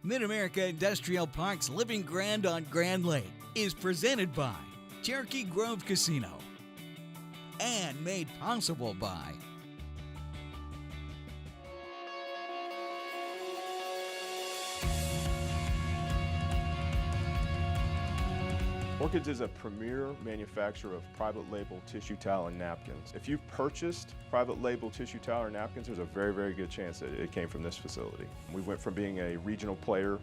MidAmerica Industrial Park's Living Grand on Grand Lake is presented by Cherokee Grove Casino and made possible by ORCHIDS is a premier manufacturer of private label tissue towel and napkins. If you've purchased private label tissue towel or napkins, there's a very, very good chance that it came from this facility. We went from being a regional player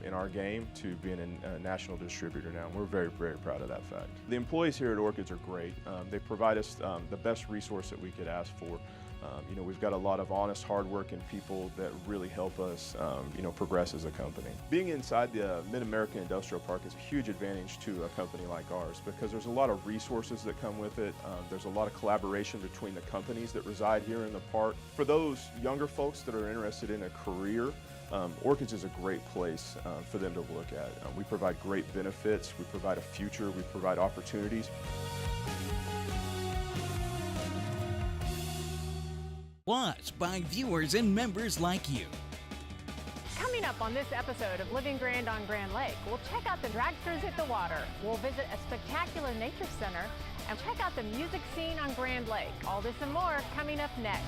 in our game to being a national distributor now. We're very, very proud of that fact. The employees here at ORCHIDS are great. They provide us the best resource that we could ask for. We've got a lot of honest, hardworking people that really help us, progress as a company. Being inside the MidAmerica Industrial Park is a huge advantage to a company like ours because there's a lot of resources that come with it. There's a lot of collaboration between the companies that reside here in the park. For those younger folks that are interested in a career, ORCHIDS is a great place for them to look at. We provide great benefits, we provide a future, we provide opportunities. Watched by viewers and members like you. Coming up on this episode of Living Grand on Grand Lake, we'll check out the dragsters at the water, we'll visit a spectacular nature center, and check out the music scene on Grand Lake. All this and more coming up next.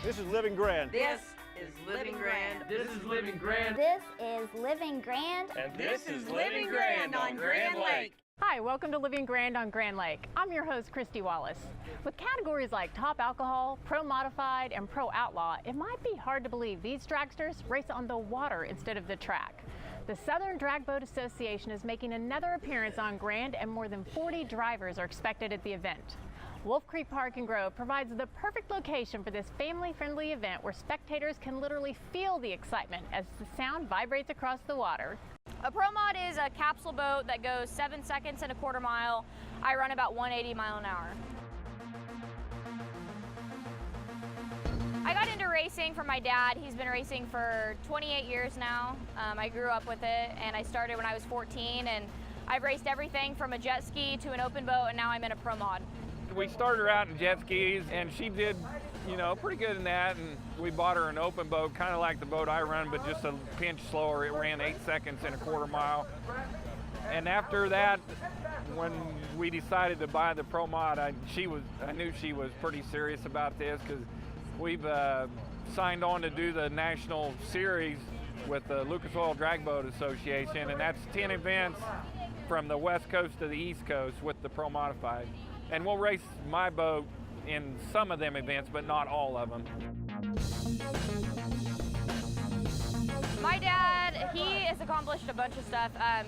This is Living Grand. This is Living Grand. This is Living Grand. This is Living Grand. And this is Living Grand on Grand Lake. Hi, welcome to Living Grand on Grand Lake. I'm your host, Christy Wallace. With categories like Top Alcohol, Pro Modified, and Pro Outlaw, it might be hard to believe these dragsters race on the water instead of the track. The Southern Drag Boat Association is making another appearance on Grand, and more than 40 drivers are expected at the event. Wolf Creek Park and Grove provides the perfect location for this family-friendly event where spectators can literally feel the excitement as the sound vibrates across the water. A Pro Mod is a capsule boat that goes 7 seconds and a quarter mile. I run about 180 miles an hour. I got into racing from my dad. He's been racing for 28 years now. I grew up with it, and I started when I was 14, and I've raced everything from a jet ski to an open boat, and now I'm in a Pro Mod. We started her out in jet skis, and she did, pretty good in that, and we bought her an open boat, kind of like the boat I run, but just a pinch slower. It ran 8 seconds and a quarter mile. And after that, when we decided to buy the Pro Mod, I knew she was pretty serious about this because we've signed on to do the national series with the Lucas Oil Drag Boat Association, and that's 10 events from the West Coast to the East Coast with the Pro Modified. And we'll race my boat in some of them events, but not all of them. My dad, he has accomplished a bunch of stuff. I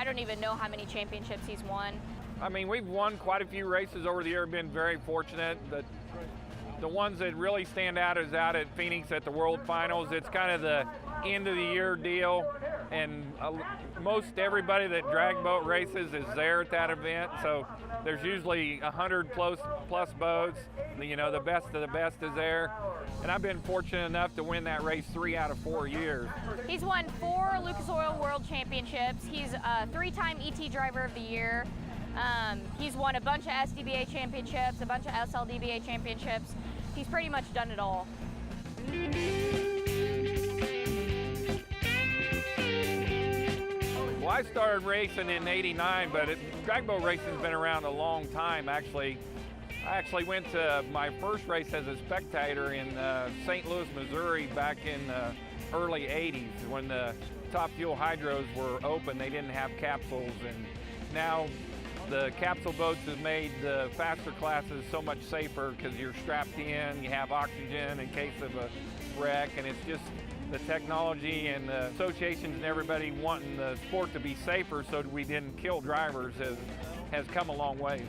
don't even know how many championships he's won. I mean, we've won quite a few races over the year, been very fortunate. The ones that really stand out is out at Phoenix at the World Finals. It's kind of the end of the year deal, and most everybody that drag boat races is there at that event, so there's usually 100 plus boats. The best of the best is there, and I've been fortunate enough to win that race 3 out of 4 years. He's won 4 Lucas Oil World Championships. He's a 3-time ET Driver of the Year. He's won a bunch of SDBA championships, a bunch of SLDBA championships. He's pretty much done it all. Well, I started racing in '89, but drag boat racing's been around a long time, actually. I actually went to my first race as a spectator in St. Louis, Missouri back in the early '80s when the Top Fuel hydros were open. They didn't have capsules, and now the capsule boats have made the faster classes so much safer because you're strapped in, you have oxygen in case of a wreck, and it's just the technology and the associations and everybody wanting the sport to be safer so we didn't kill drivers has come a long way.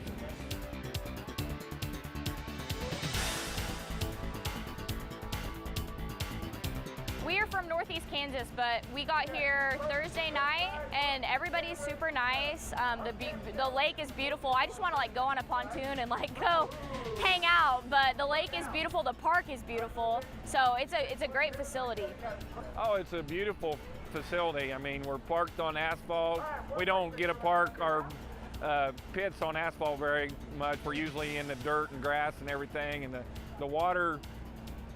We are from Northeast Kansas, but we got here Thursday night, and everybody's super nice. The lake is beautiful. I just want to go on a pontoon and go hang out, but the lake is beautiful. The park is beautiful, so it's a great facility. Oh, it's a beautiful facility. I mean, we're parked on asphalt. We don't get to park our pits on asphalt very much. We're usually in the dirt and grass and everything, and the water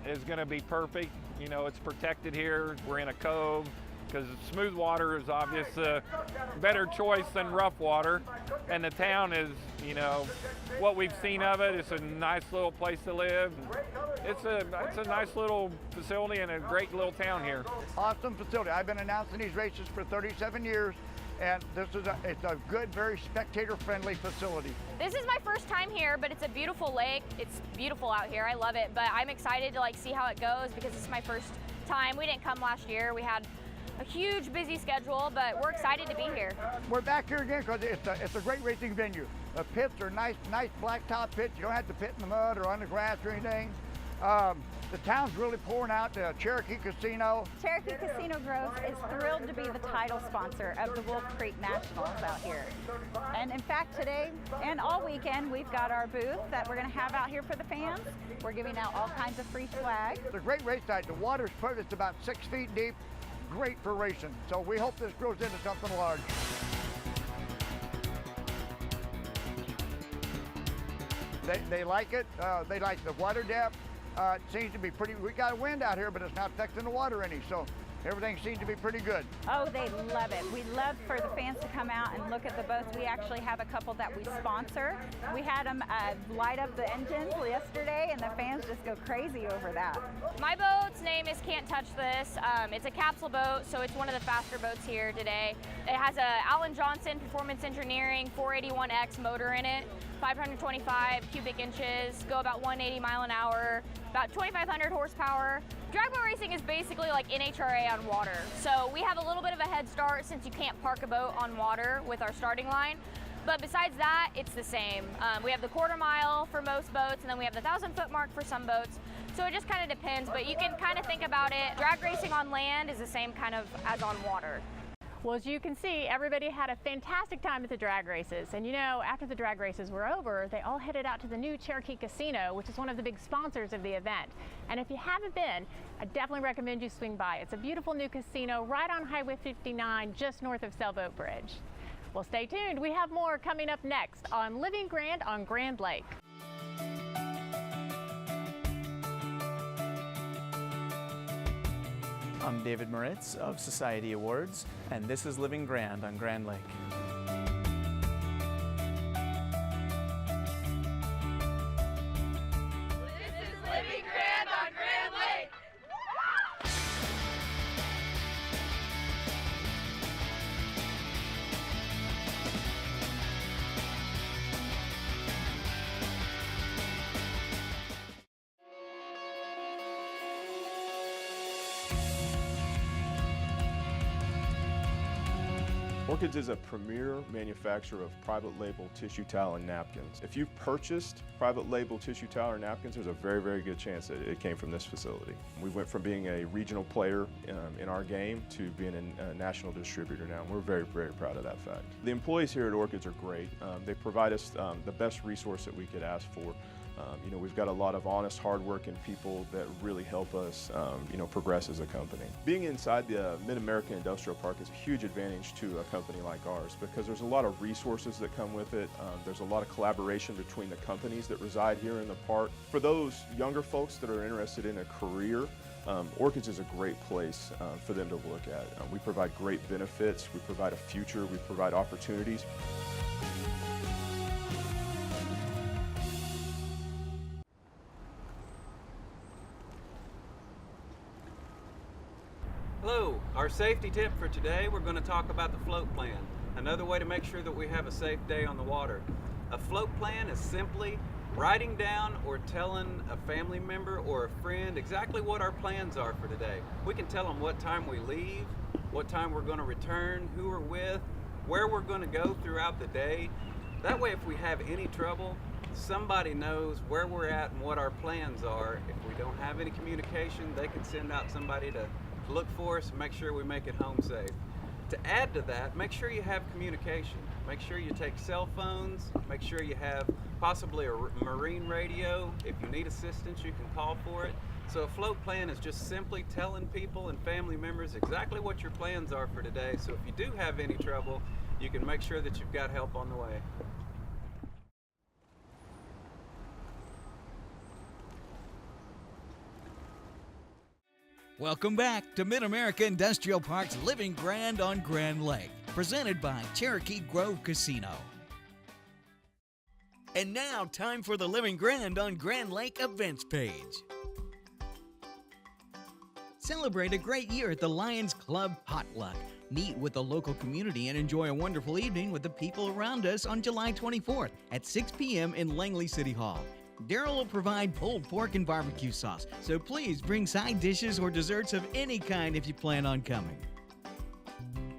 is going to be perfect. You know, it's protected here. We're in a cove, because smooth water is obviously a better choice than rough water. And the town is, you know, what we've seen of it, it's a nice little place to live. It's a nice little facility and a great little town here. Awesome facility. I've been announcing these races for 37 years, and it's a good, very spectator-friendly facility. This is my first time here, but it's a beautiful lake. It's beautiful out here. I love it, but I'm excited to like see how it goes because it's my first time. We didn't come last year. We had a huge busy schedule, but we're excited to be here. We're back here again because it's a great racing venue. The pits are nice blacktop pits. You don't have to pit in the mud or on the grass or anything. The town's really pouring out the Cherokee Casino. Cherokee Casino Groves is thrilled to be the title sponsor of the Wolf Creek Nationals out here. And in fact, today and all weekend, we've got our booth that we're going to have out here for the fans. We're giving out all kinds of free swag. It's a great race site. The water's perfect. It's about 6 feet deep. Great for racing. So we hope this grows into something large. They like it. They like the water depth. It seems to be pretty, we got a wind out here, but it's not affecting the water any, so everything seems to be pretty good. Oh, they love it. We love for the fans to come out and look at the boats. We actually have a couple that we sponsor. We had them light up the engines yesterday, and the fans just go crazy over that. My boat's name is Can't Touch This. It's a capsule boat, so it's one of the faster boats here today. It has a Alan Johnson Performance Engineering 481X motor in it. 525 cubic inches, go about 180 mile an hour, about 2,500 horsepower. Drag boat racing is basically like NHRA on water. So we have a little bit of a head start since you can't park a boat on water with our starting line. But besides that, it's the same. We have the quarter mile for most boats, and then we have the 1,000-foot mark for some boats. So it just kind of depends, but you can kind of think about it. Drag racing on land is the same kind of as on water. Well, as you can see, everybody had a fantastic time at the drag races. And you know, after the drag races were over, they all headed out to the new Cherokee Casino, which is one of the big sponsors of the event. And if you haven't been, I definitely recommend you swing by. It's a beautiful new casino right on Highway 59, just north of Sailboat Bridge. Well, stay tuned. We have more coming up next on Living Grand on Grand Lake. I'm David Moritz of Society Awards, and this is Living Grand on Grand Lake. This is Living Grand on Grand Lake. ORCHIDS is a premier manufacturer of private label tissue towel and napkins. If you've purchased private label tissue towel or napkins, there's a very, very good chance that it came from this facility. We went from being a regional player in our game to being a national distributor now. We're very, very proud of that fact. The employees here at ORCHIDS are great. They provide us the best resource that we could ask for. You know, we've got a lot of honest, hardworking people that really help us, you know, progress as a company. Being inside the MidAmerica Industrial Park is a huge advantage to a company like ours because there's a lot of resources that come with it. There's a lot of collaboration between the companies that reside here in the park. For those younger folks that are interested in a career, ORCHIDS is a great place for them to look at. We provide great benefits, we provide a future, we provide opportunities. Hello, our safety tip for today, we're going to talk about the float plan. Another way to make sure that we have a safe day on the water. A float plan is simply writing down or telling a family member or a friend exactly what our plans are for today. We can tell them what time we leave, what time we're going to return, who we're with, where we're going to go throughout the day. That way if we have any trouble, somebody knows where we're at and what our plans are. If we don't have any communication, they can send out somebody to look for us and make sure we make it home safe. To add to that, make sure you have communication. Make sure you take cell phones, make sure you have possibly a marine radio. If you need assistance, you can call for it. So a float plan is just simply telling people and family members exactly what your plans are for today. So if you do have any trouble, you can make sure that you've got help on the way. Welcome back to MidAmerica Industrial Park's Living Grand on Grand Lake, presented by Cherokee Grove Casino. And now, time for the Living Grand on Grand Lake events page. Celebrate a great year at the Lions Club Potluck. Meet with the local community and enjoy a wonderful evening with the people around us on July 24th at 6 p.m. in Langley City Hall. Daryl will provide pulled pork and barbecue sauce, so please bring side dishes or desserts of any kind if you plan on coming.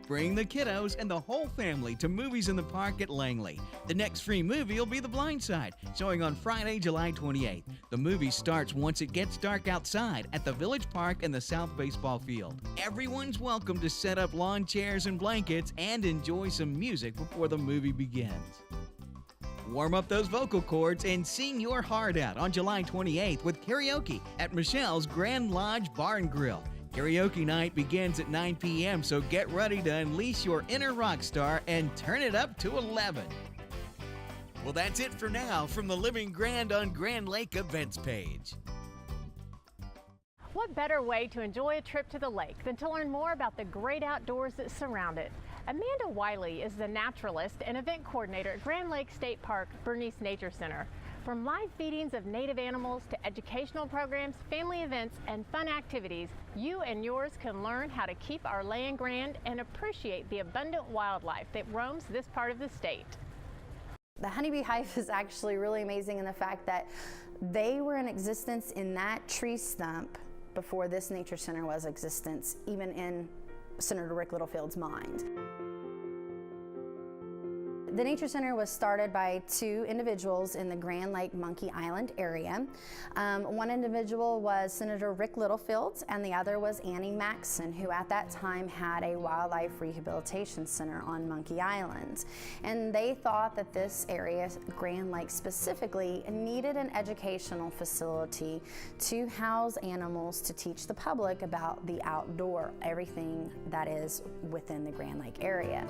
Bring the kiddos and the whole family to Movies in the Park at Langley. The next free movie will be The Blind Side, showing on Friday, July 28th. The movie starts once it gets dark outside at the Village Park and the South Baseball Field. Everyone's welcome to set up lawn chairs and blankets and enjoy some music before the movie begins. Warm up those vocal cords and sing your heart out on July 28th with karaoke at Michelle's Grand Lodge Bar and Grill. Karaoke night begins at 9 p.m., so get ready to unleash your inner rock star and turn it up to 11. Well, that's it for now from the Living Grand on Grand Lake events page. What better way to enjoy a trip to the lake than to learn more about the great outdoors that surround it? Amanda Wiley is the naturalist and event coordinator at Grand Lake State Park Bernice Nature Center. From live feedings of native animals to educational programs, family events, and fun activities, you and yours can learn how to keep our land grand and appreciate the abundant wildlife that roams this part of the state. The honeybee hive is actually really amazing in the fact that they were in existence in that tree stump before this nature center was existence, even in Senator Rick Littlefield's mind. The Nature Center was started by two individuals in the Grand Lake Monkey Island area. One individual was Senator Rick Littlefield, and the other was Annie Maxson, who at that time had a wildlife rehabilitation center on Monkey Island. And they thought that this area, Grand Lake specifically, needed an educational facility to house animals to teach the public about the outdoor, everything that is within the Grand Lake area.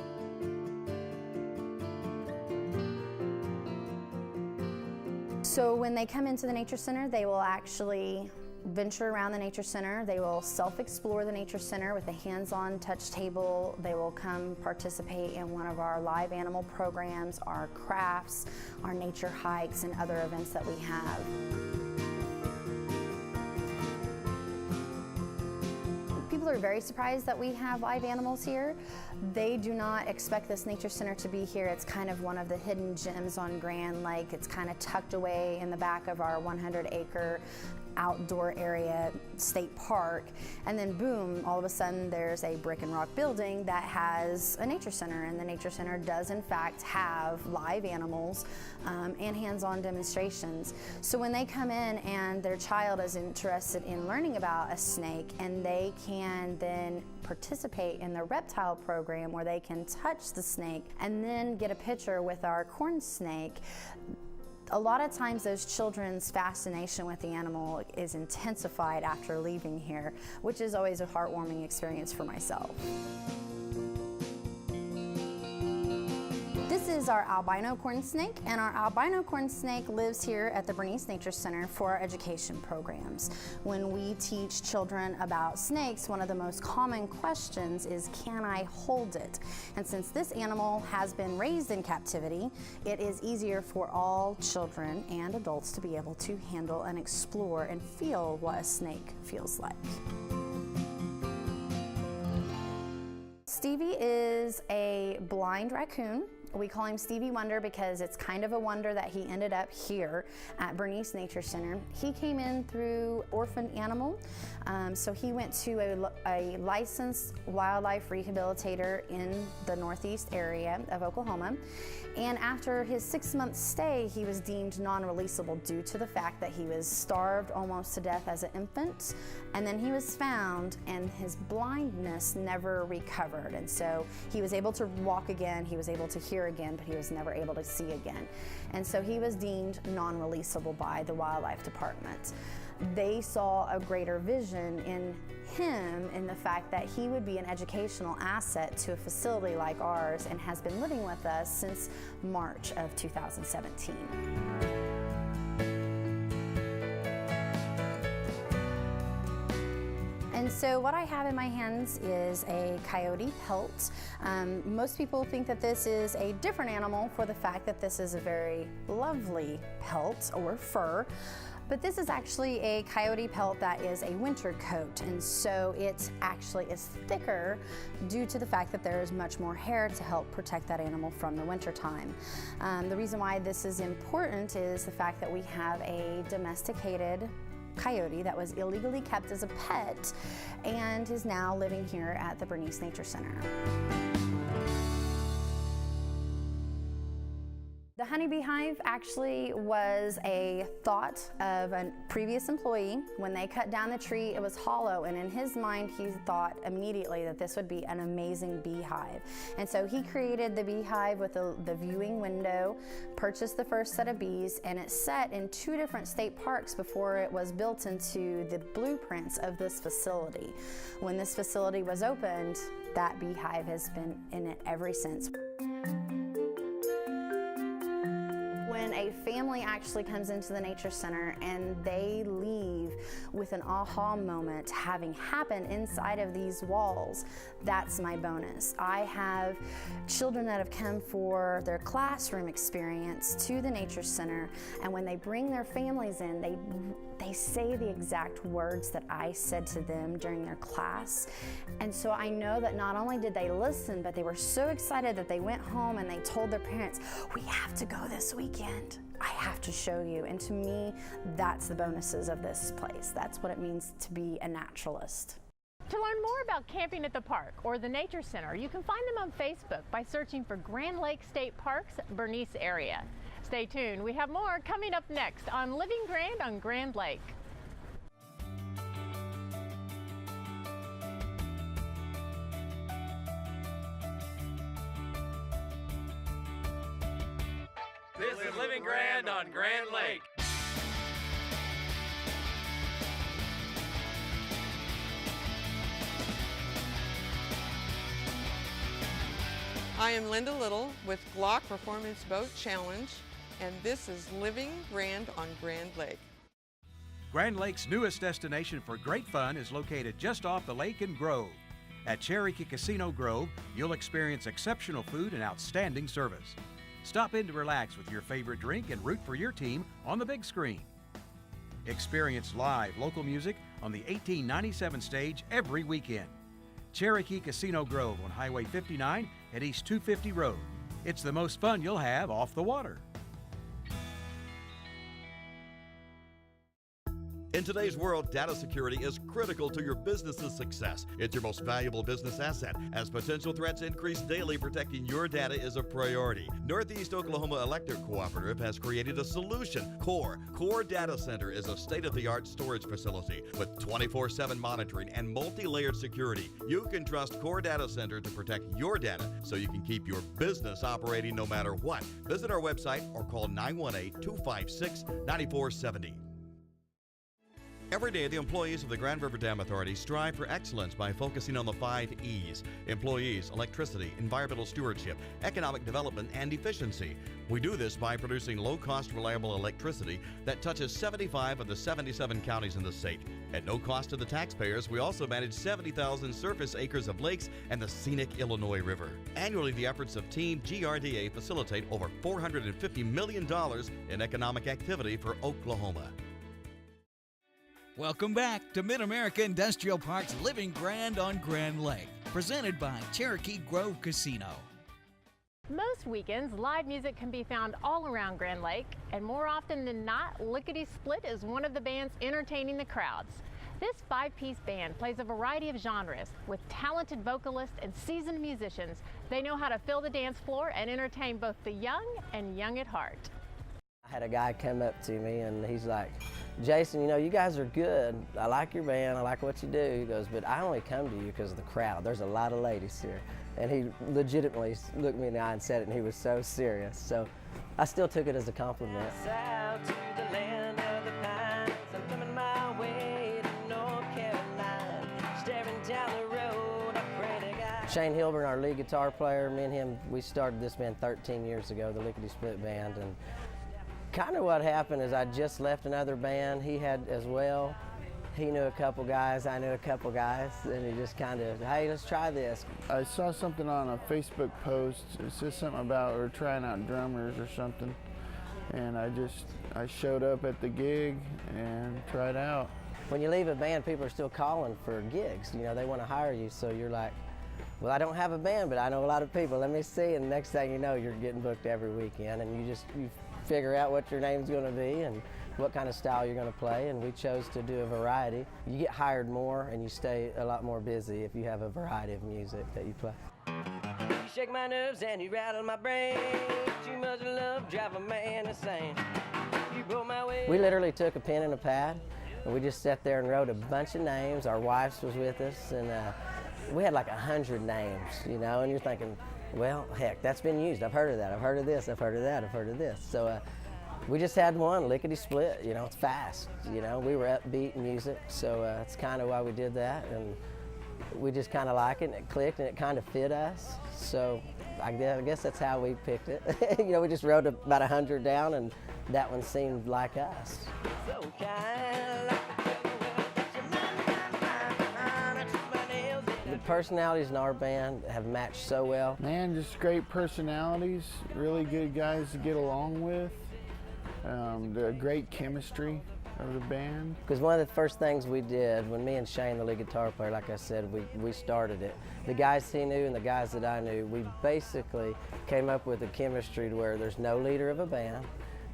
So when they come into the Nature Center, they will actually venture around the Nature Center. They will self-explore the Nature Center with a hands-on touch table. They will come participate in one of our live animal programs, our crafts, our nature hikes, and other events that we have. People are very surprised that we have live animals here. They do not expect this Nature Center to be here. It's kind of one of the hidden gems on Grand Lake. It's kind of tucked away in the back of our 100-acre outdoor area state park, and then boom, all of a sudden there's a brick and rock building that has a nature center, and the Nature Center does in fact have live animals and hands-on demonstrations. So when they come in and their child is interested in learning about a snake, and they can then participate in the reptile program where they can touch the snake and then get a picture with our corn snake, a lot of times those children's fascination with the animal is intensified after leaving here, which is always a heartwarming experience for myself. This is our albino corn snake, and our albino corn snake lives here at the Bernice Nature Center for our education programs. When we teach children about snakes, one of the most common questions is, can I hold it? And since this animal has been raised in captivity, it is easier for all children and adults to be able to handle and explore and feel what a snake feels like. Stevie is a blind raccoon. We call him Stevie Wonder because it's kind of a wonder that he ended up here at Bernice Nature Center. He came in through orphaned animal, so he went to a licensed wildlife rehabilitator in the northeast area of Oklahoma. And after his 6-month stay, he was deemed non-releasable due to the fact that he was starved almost to death as an infant. And then he was found, and his blindness never recovered. And so he was able to walk again, he was able to hear hear again, but he was never able to see again. And so he was deemed non-releasable by the Wildlife Department. They saw a greater vision in him in the fact that he would be an educational asset to a facility like ours, and has been living with us since March of 2017. And so what I have in my hands is a coyote pelt. Most people think that this is a different animal for the fact that this is a very lovely pelt or fur. But this is actually a coyote pelt that is a winter coat, and so it actually is thicker due to the fact that there is much more hair to help protect that animal from the winter time. The reason why this is important is the fact that we have a domesticated coyote that was illegally kept as a pet and is now living here at the Bernice Nature Center. The honeybee hive actually was a thought of a previous employee. When they cut down the tree, it was hollow, and in his mind, he thought immediately that this would be an amazing beehive. And so he created the beehive with the viewing window, purchased the first set of bees, and it's set in 2 different state parks before it was built into the blueprints of this facility. When this facility was opened, that beehive has been in it ever since. When a family actually comes into the Nature Center and they leave with an aha moment having happened inside of these walls, that's my bonus. I have children that have come for their classroom experience to the Nature Center, and when they bring their families in, they say the exact words that I said to them during their class. And so I know that not only did they listen, but they were so excited that they went home and they told their parents, "We have to go this weekend. I have to show you." And to me, that's the bonuses of this place. That's what it means to be a naturalist. To learn more about camping at the park or the Nature Center, you can find them on Facebook by searching for Grand Lake State Park's Bernice area. Stay tuned. We have more coming up next on Living Grand on Grand Lake. This is Living Grand on Grand Lake. I am Linda Little with Glock Performance Boat Challenge, and this is Living Grand on Grand Lake. Grand Lake's newest destination for great fun is located just off the lake in Grove. At Cherokee Casino Grove, you'll experience exceptional food and outstanding service. Stop in to relax with your favorite drink and root for your team on the big screen. Experience live local music on the 1897 stage every weekend. Cherokee Casino Grove on Highway 59 at East 250 Road. It's the most fun you'll have off the water. In today's world, data security is critical to your business's success. It's your most valuable business asset. As potential threats increase daily, protecting your data is a priority. Northeast Oklahoma Electric Cooperative has created a solution. Core Data Center is a state-of-the-art storage facility with 24/7 monitoring and multi-layered security. You can trust Core Data Center to protect your data so you can keep your business operating no matter what. Visit our website or call 918-256-9470. Every day, the employees of the Grand River Dam Authority strive for excellence by focusing on the 5 E's: employees, electricity, environmental stewardship, economic development, and efficiency. We do this by producing low-cost, reliable electricity that touches 75 of the 77 counties in the state. At no cost to the taxpayers, we also manage 70,000 surface acres of lakes and the scenic Illinois River. Annually, the efforts of Team GRDA facilitate over $450 million in economic activity for Oklahoma. Welcome back to MidAmerica Industrial Park's Living Grand on Grand Lake, presented by Cherokee Grove Casino. Most weekends, live music can be found all around Grand Lake, and more often than not, Lickety Split is one of the bands entertaining the crowds. This 5-piece band plays a variety of genres with talented vocalists and seasoned musicians. They know how to fill the dance floor and entertain both the young and young at heart. I had a guy come up to me and he's like, "Jason, you know, you guys are good. I like your band. I like what you do." He goes, "But I only come to you because of the crowd. There's a lot of ladies here." And he legitimately looked me in the eye and said it, and he was so serious. So I still took it as a compliment. South to the land of the pines, I'm coming my way to North Carolina, staring down the road, I pray to God. Shane Hilburn, our lead guitar player, me and him, we started this band 13 years ago, the Lickety Split Band, and kind of what happened is I just left another band, he had as well. He knew a couple guys, I knew a couple guys, and he just kind of, hey, let's try this. I saw something on a Facebook post. It says something about we're trying out drummers or something. And I showed up at the gig and tried out. When you leave a band, people are still calling for gigs. You know, they want to hire you, so you're like, well, I don't have a band, but I know a lot of people. Let me see, and next thing you know, you're getting booked every weekend, and you figure out what your name's going to be and what kind of style you're going to play, and we chose to do a variety. You get hired more and you stay a lot more busy if you have a variety of music that you play. You shake my nerves and you rattle my brain. Too much love drive a man insane. You broke my way. We literally took a pen and a pad and we just sat there and wrote a bunch of names. Our wives was with us, and we had like 100 names, you know, and you're thinking, well, heck, that's been used. I've heard of that. I've heard of this. I've heard of that. I've heard of this. So we just had one, Lickety Split, you know, it's fast, you know. We were upbeat music, so that's kind of why we did that, and we just kind of like it, and it clicked, and it kind of fit us. So I guess that's how we picked it. You know, we just wrote about 100 down, and that one seemed like us. So kind. The personalities in our band have matched so well. Man, just great personalities, really good guys to get along with. The great chemistry of the band. Because one of the first things we did when me and Shane, the lead guitar player, like I said, we started it. The guys he knew and the guys that I knew, we basically came up with a chemistry to where there's no leader of a band.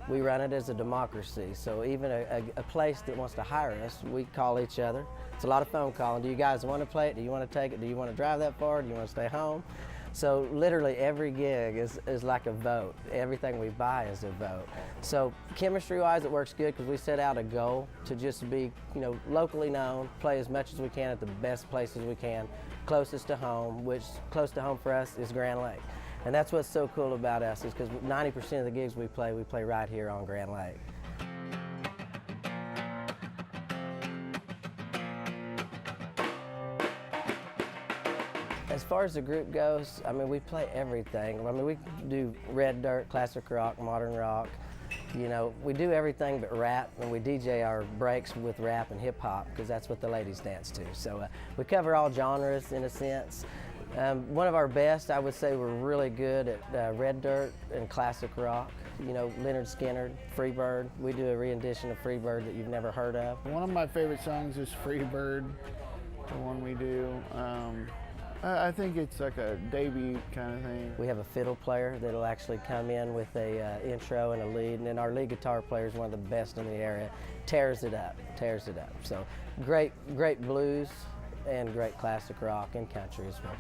We run it as a democracy. So even a place that wants to hire us, we call each other. It's a lot of phone calling. Do you guys want to play it? Do you want to take it? Do you want to drive that far? Do you want to stay home? So literally every gig is like a vote. Everything we buy is a vote. So chemistry-wise, it works good because we set out a goal to just be, you know, locally known, play as much as we can at the best places we can, closest to home, which close to home for us is Grand Lake. And that's what's so cool about us is because 90% of the gigs we play right here on Grand Lake. As far as the group goes, I mean, we play everything. I mean, we do red dirt, classic rock, modern rock. You know, we do everything but rap, and we DJ our breaks with rap and hip hop because that's what the ladies dance to. So we cover all genres in a sense. One of our best, I would say we're really good at red dirt and classic rock. You know, Leonard Skinner, Freebird. We do a rendition of Freebird that you've never heard of. One of my favorite songs is Freebird, the one we do. I think it's like a debut kind of thing. We have a fiddle player that'll actually come in with a intro and a lead, and then our lead guitar player is one of the best in the area. Tears it up. So great blues and great classic rock and country as well.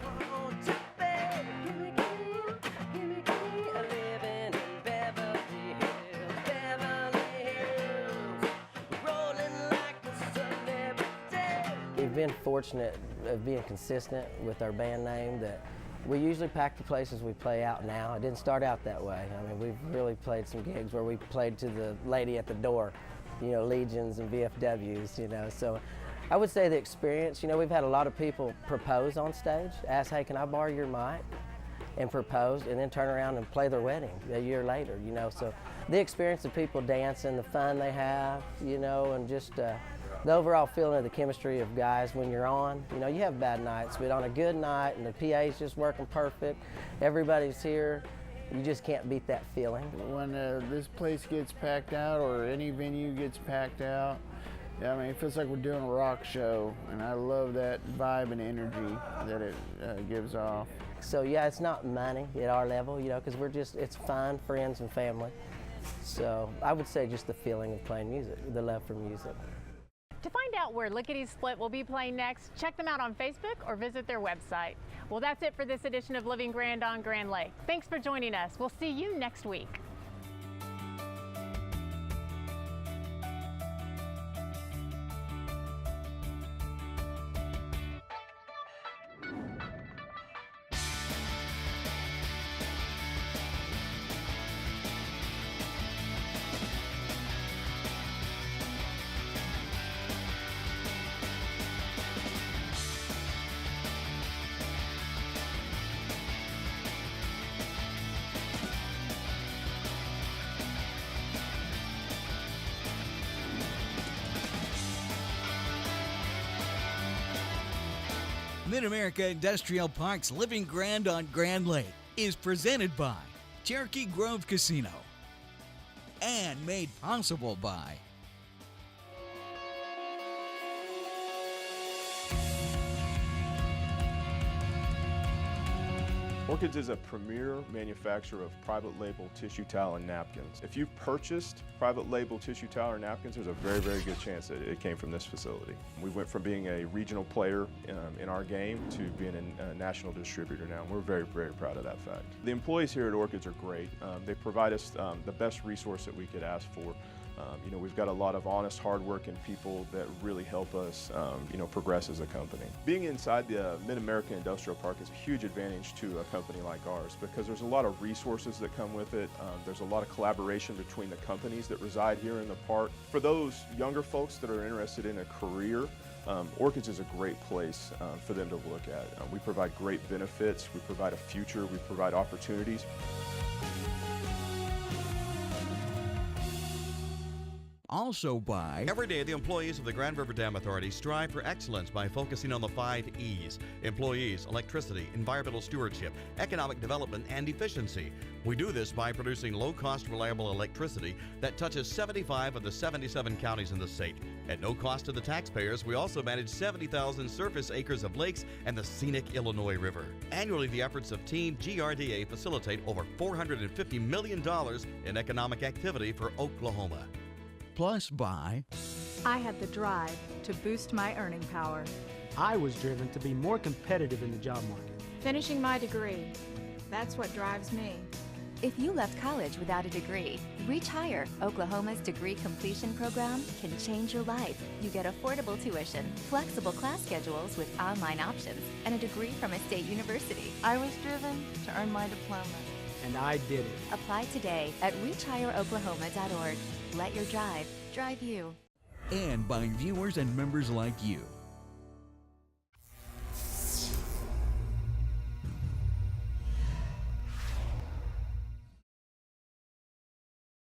We've been fortunate of being consistent with our band name that we usually pack the places we play out now. It didn't start out that way. I mean, we've really played some gigs where we played to the lady at the door, you know, Legions and VFWs, you know. So I would say the experience, you know, we've had a lot of people propose on stage, ask, hey, can I borrow your mic? And propose, and then turn around and play their wedding a year later, you know. So the experience of people dancing, the fun they have, you know, and just the overall feeling of the chemistry of guys when you're on. You know, you have bad nights, but on a good night and the PA's just working perfect, everybody's here, you just can't beat that feeling. When this place gets packed out or any venue gets packed out, I mean, it feels like we're doing a rock show, and I love that vibe and energy that it gives off. So yeah, it's not money at our level, you know, because it's fun, friends and family. So I would say just the feeling of playing music, the love for music. To find out where Lickety Split will be playing next, check them out on Facebook or visit their website. Well, that's it for this edition of Living Grand on Grand Lake. Thanks for joining us. We'll see you next week. MidAmerica Industrial Park's Living Grand on Grand Lake is presented by Cherokee Grove Casino and made possible by ORCHIDS is a premier manufacturer of private label tissue towel and napkins. If you've purchased private label tissue towel or napkins, there's a very, very good chance that it came from this facility. We went from being a regional player in our game to being a national distributor now, and we're very, very proud of that fact. The employees here at ORCHIDS are great. They provide us the best resource that we could ask for. You know, we've got a lot of honest, hardworking people that really help us, you know, progress as a company. Being inside the MidAmerica Industrial Park is a huge advantage to a company like ours because there's a lot of resources that come with it. There's a lot of collaboration between the companies that reside here in the park. For those younger folks that are interested in a career, ORCHIDS is a great place for them to look at. We provide great benefits, we provide a future, we provide opportunities. Also by every day, the employees of the Grand River Dam Authority strive for excellence by focusing on the 5 E's: employees, electricity, environmental stewardship, economic development, and efficiency. We do this by producing low-cost, reliable electricity that touches 75 of the 77 counties in the state. At no cost to the taxpayers, we also manage 70,000 surface acres of lakes and the scenic Illinois River. Annually, the efforts of Team GRDA facilitate over $450 million in economic activity for Oklahoma. Plus by I had the drive to boost my earning power. I was driven to be more competitive in the job market. Finishing my degree, that's what drives me. If you left college without a degree, Reach Higher, Oklahoma's degree completion program, can change your life. You get affordable tuition, flexible class schedules with online options, and a degree from a state university. I was driven to earn my diploma. And I did it. Apply today at reachhigheroklahoma.org. Let your drive drive you. And by viewers and members like you.